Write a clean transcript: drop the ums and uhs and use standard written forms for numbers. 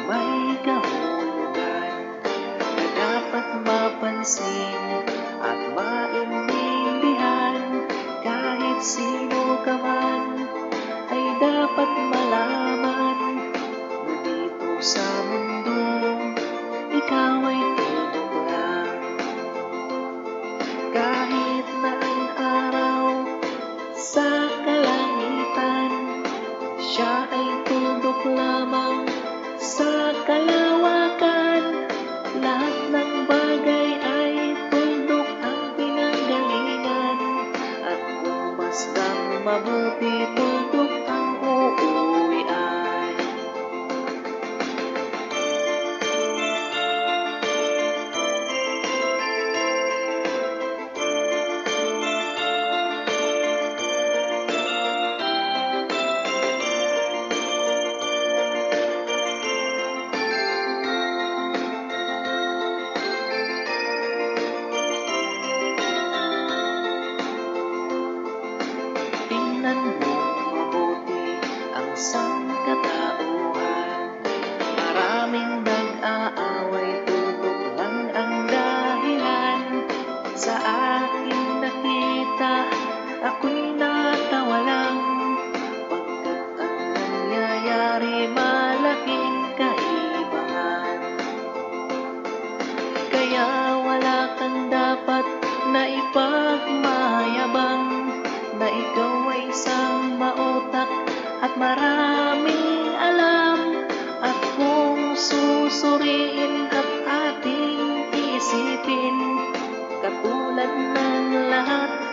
may kahulugan na dapat mapansin at maintindihan. Kahit sino ka man ay dapat malaman na dito sa mundo ikaw ay tutok lang. Kahit na ang araw sa kalangitan, siya ay tuldok lamang sa kalawakan. Lahat ng bagay ay tuldok ang pinanggalingan, at kung masdang mabuti, tuldok ang uuwian. Tingnan mong mabuti ang sangkatauhan. Maraming nag-aaway, tutok lang ang dahilan. Sa aking nakita, ako'y natawa lang, pagkat ang nangyayari malaking kaibahan. Kaya wala kang dapat na ipagmayabang, na ikaw ay isang mautak at maraming alam. At kung susuriin at ating isipin, katulad ng lahat